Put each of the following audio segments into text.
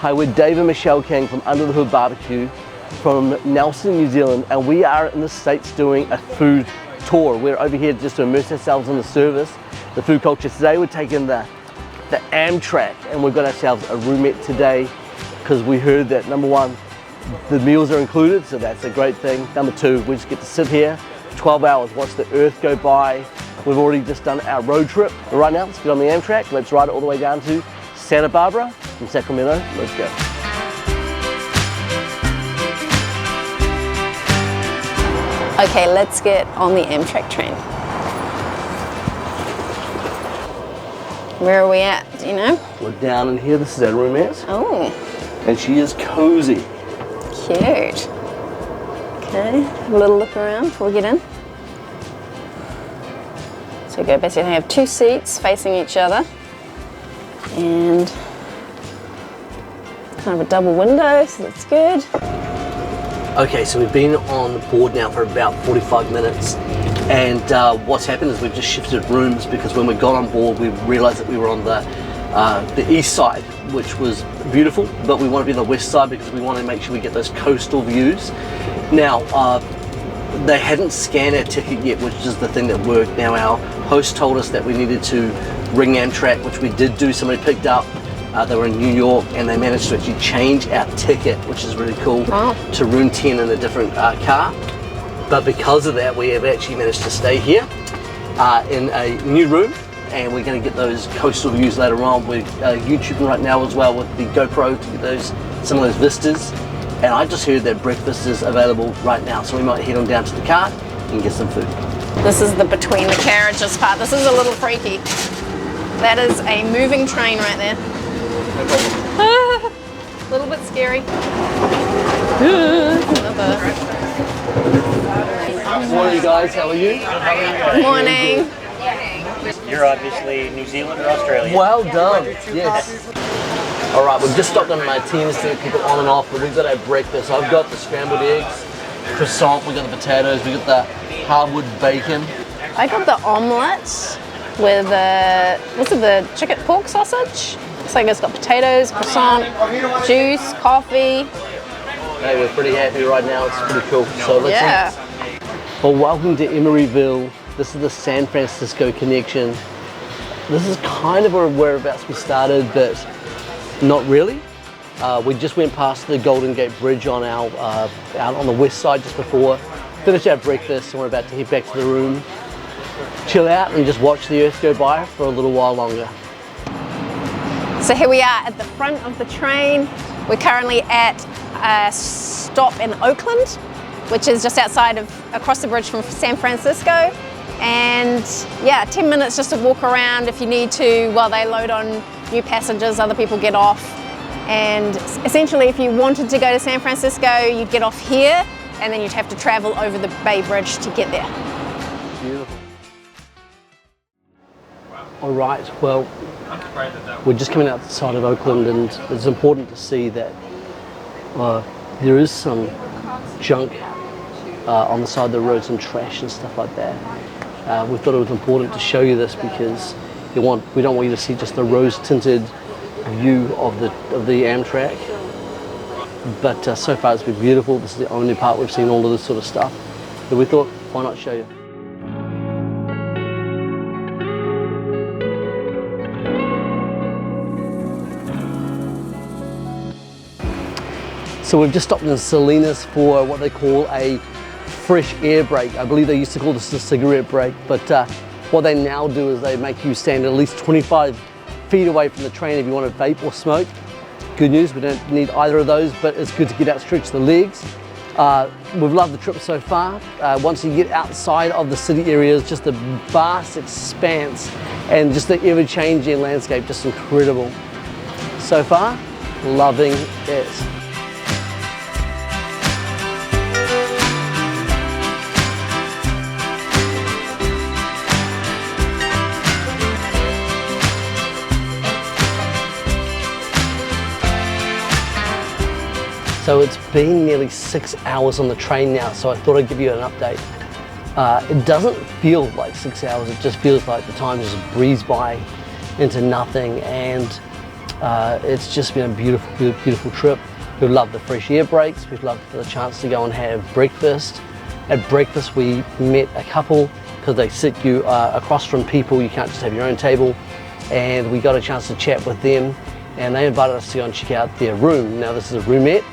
Hi, we're Dave and Michelle King from Under the Hood Barbecue from Nelson, New Zealand, and we are in the States doing a food tour. We're over here just to immerse ourselves in the service, the food culture. Today we're taking the Amtrak, and we've got ourselves a roommate today because we heard that, number one, the meals are included, so that's a great thing. Number two, we just get to sit here 12 hours, watch the earth go by. We've already just done our road trip. But right now, let's get on the Amtrak. Let's ride it all the way down to Santa Barbara from Sacramento. Let's go. Okay, let's get on the Amtrak train. Where are we at, do you know? We're down in here. This is our roommate. Oh. And she is cozy. Cute. Okay, have a little look around before we get in. So we basically have two seats facing each other and kind of a double window, so that's good. Okay, so we've been on board now for about 45 minutes, and what's happened is we've just shifted rooms because when we got on board we realized that we were on the east side, which was beautiful, but we want to be on the west side because we want to make sure we get those coastal views. Now, they hadn't scanned our ticket yet, which is the thing that worked. Now our host told us that we needed to ring Amtrak, which we did do. Somebody picked up, they were in New York, and they managed to actually change our ticket, which is really cool, to room 10 in a different car. But because of that, we have actually managed to stay here in a new room, and we're going to get those coastal views later on. We're YouTubing right now as well with the GoPro to get some of those vistas. And I just heard that breakfast is available right now, so we might head on down to the car and get some food. This is the between the carriages part. This is a little freaky. That is a moving train right there. No problem. A little bit scary. Good morning, guys. How are you? Good morning. You're obviously New Zealand or Australia. Well done. Yes. All right, we've just stopped on my teams to keep it on and off, but we've got our breakfast. I've got the scrambled eggs, croissant, we've got the potatoes, we've got the hardwood bacon. I got the omelette with the chicken pork sausage. Looks like it's got potatoes, croissant, juice, coffee. Hey, we're pretty happy right now. It's pretty cool. So let's eat. Well, welcome to Emeryville. This is the San Francisco connection. This is kind of whereabouts we started, but not really. We just went past the Golden Gate Bridge on our out on the west side just before. Finished our breakfast and we're about to head back to the room, chill out and just watch the earth go by for a little while longer. So here we are at the front of the train. We're currently at a stop in Oakland, which is just across the bridge from San Francisco. And yeah, 10 minutes just to walk around if you need to while they load on new passengers, other people get off. And essentially if you wanted to go to San Francisco, you'd get off here and then you'd have to travel over the Bay Bridge to get there. Beautiful. All right, well, we're just coming outside of Oakland, and it's important to see that there is some junk on the side of the road, some trash and stuff like that. We thought it was important to show you this because we don't want you to see just the rose-tinted view of the Amtrak. But so far it's been beautiful. This is the only part we've seen all of this sort of stuff. But we thought, why not show you? So we've just stopped in Salinas for what they call a fresh air break. I believe they used to call this a cigarette break, but what they now do is they make you stand at least 25 feet away from the train if you want to vape or smoke. Good news, we don't need either of those, but it's good to get out, stretch the legs. We've loved the trip so far. Once you get outside of the city areas, just the vast expanse and just the ever-changing landscape, just incredible. So far, loving it. So it's been nearly 6 hours on the train now, so I thought I'd give you an update. It doesn't feel like 6 hours, it just feels like the time just breezed by into nothing. And It's just been a beautiful trip. We love the fresh air breaks. We've loved the chance to go and have breakfast. At breakfast we met a couple, because they sit you across from people, you can't just have your own table, and we got a chance to chat with them, and they invited us to go and check out their room. Now this is a roomette.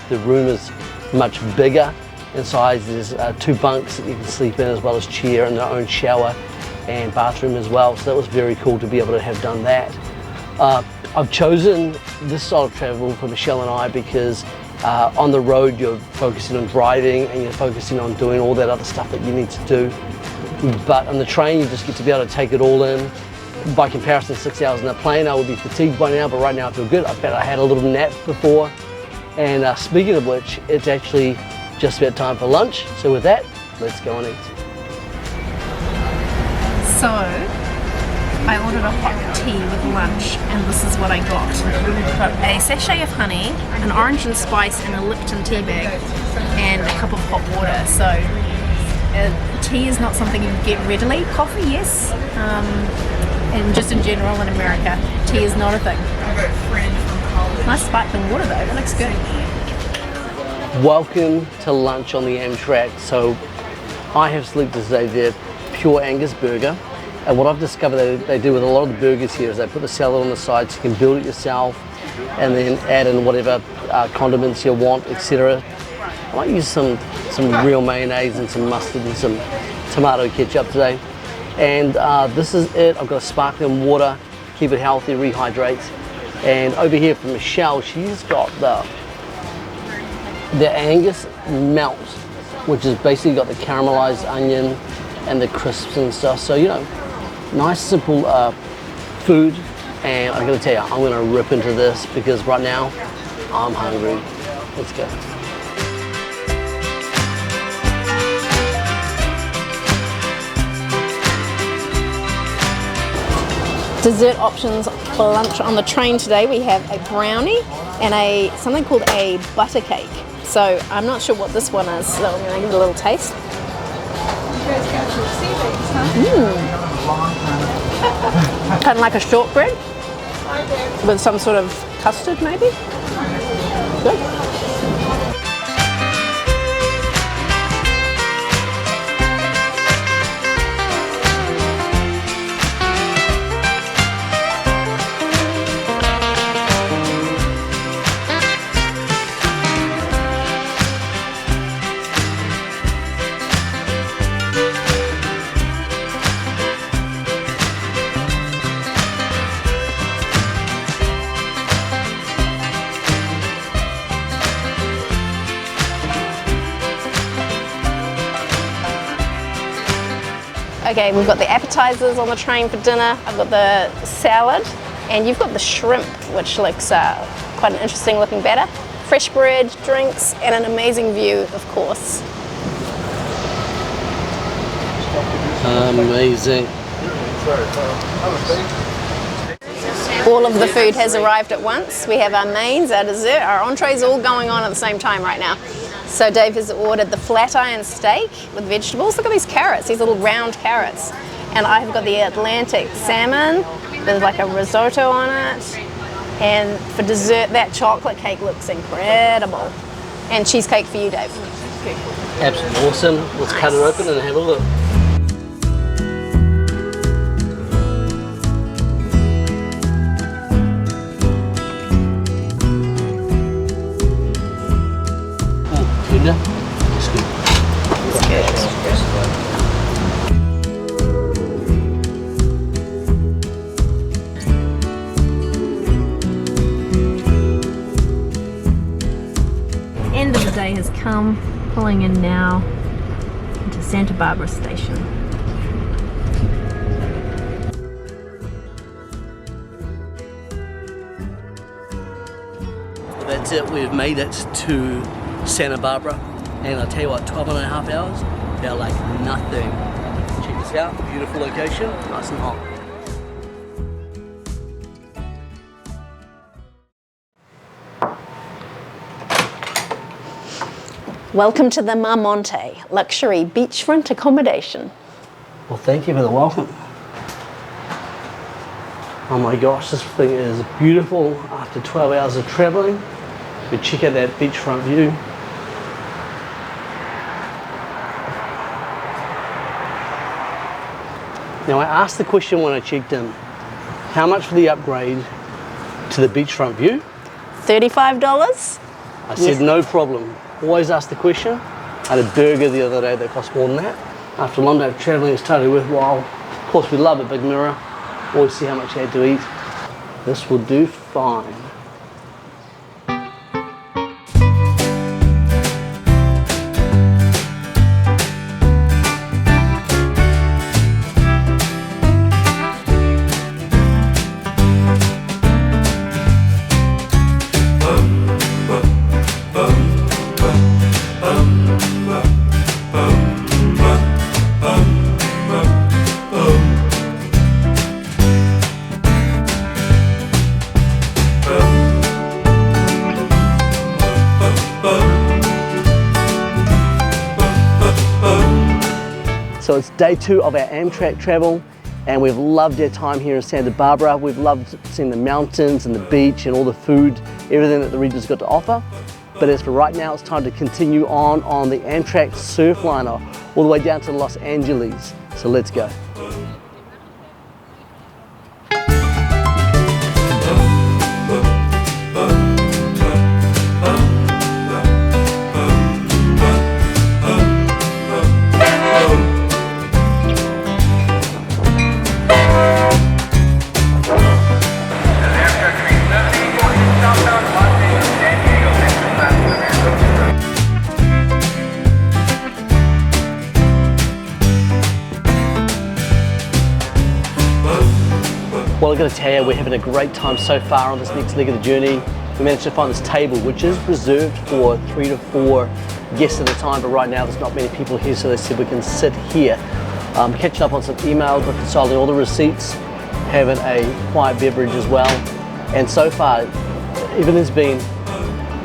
The room is much bigger in size. There's 2 bunks that you can sleep in, as well as chair and their own shower and bathroom as well, so that was very cool to be able to have done that. I've chosen this style of travel for Michelle and I because on the road you're focusing on driving and you're focusing on doing all that other stuff that you need to do. But on the train you just get to be able to take it all in. By comparison, 6 hours in a plane, I would be fatigued by now, but right now I feel good. I bet I had a little nap before. And speaking of which, it's actually just about time for lunch. So with that, let's go and eat. So, I ordered a hot tea with lunch, and this is what I got. Got a sachet of honey, an orange and spice, and a Lipton tea bag, and a cup of hot water. So, tea is not something you get readily. Coffee, yes, and just in general in America, tea is not a thing. Nice sparkling water though, that looks good. Welcome to lunch on the Amtrak. So, I have selected today their pure Angus burger. And what I've discovered they do with a lot of the burgers here is they put the salad on the side so you can build it yourself and then add in whatever condiments you want, etc. I might use some real mayonnaise and some mustard and some tomato ketchup today. And this is it. I've got a sparkling water, keep it healthy, rehydrate. And over here from Michelle, she's got the Angus melt, which has basically got the caramelized onion and the crisps and stuff. So, you know, nice simple food, and I'm going to tell you, I'm going to rip into this because right now I'm hungry. Let's go. Dessert options for lunch on the train today. We have a brownie and something called a butter cake. So I'm not sure what this one is, so I'm going to give it a little taste. Kind of like a shortbread with some sort of custard maybe. Good. Okay, we've got the appetizers on the train for dinner. I've got the salad, and you've got the shrimp, which looks quite an interesting looking batter. Fresh bread, drinks, and an amazing view, of course. Amazing. All of the food has arrived at once. We have our mains, our dessert, our entrees all going on at the same time right now. So Dave has ordered the flat iron steak with vegetables. Look at these carrots, these little round carrots. And I've got the Atlantic salmon with like a risotto on it. And for dessert, that chocolate cake looks incredible. And cheesecake for you, Dave. Absolutely awesome. Let's cut it open and have a look. It's good. End of the day has come, pulling in now into Santa Barbara Station. That's it, we've made it to Santa Barbara, and I'll tell you what, 12.5 hours felt like nothing. Check this out, beautiful location, nice and hot. Welcome to the Marmonte, luxury beachfront accommodation. Well, thank you for the welcome. Oh my gosh, this thing is beautiful after 12 hours of traveling. We check out that beachfront view. Now I asked the question when I checked in, how much for the upgrade to the beachfront view? $35? I said no problem. Always ask the question. I had a burger the other day that cost more than that. After a long day of traveling, it's totally worthwhile. Of course, we love a big mirror. Always see how much you had to eat. This will do fine. So it's day 2 of our Amtrak travel, and we've loved our time here in Santa Barbara. We've loved seeing the mountains and the beach and all the food, everything that the region's got to offer. But as for right now, it's time to continue on the Amtrak Surfliner all the way down to Los Angeles. So let's go. Well, I've got to tell you, we're having a great time so far on this next leg of the journey. We managed to find this table, which is reserved for 3 to 4 guests at a time, but right now there's not many people here, so they said we can sit here. Catching up on some emails, reconciling all the receipts, having a quiet beverage as well. And so far, everything's been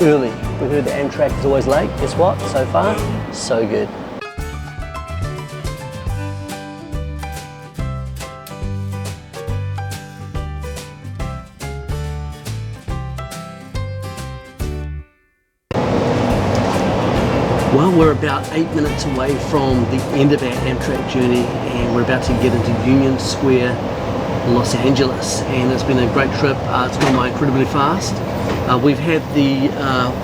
early. We heard the Amtrak is always late. Guess what? So far, so good. Well, we're about 8 minutes away from the end of our Amtrak journey, and we're about to get into Union Square, Los Angeles, and it's been a great trip. It's gone by incredibly fast. We've had the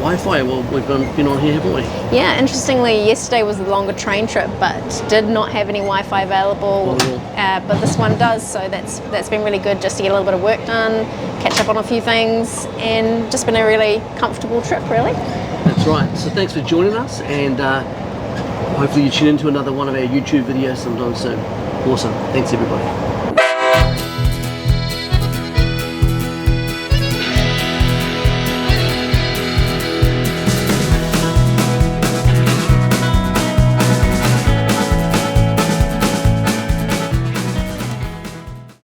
Wi-Fi, well, we've been on here, haven't we? Yeah, interestingly, yesterday was the longer train trip, but did not have any Wi-Fi available. But this one does, so that's been really good just to get a little bit of work done, catch up on a few things, and just been a really comfortable trip, really. That's right. So thanks for joining us, and hopefully you tune into another one of our YouTube videos sometime soon. Awesome. Thanks, everybody.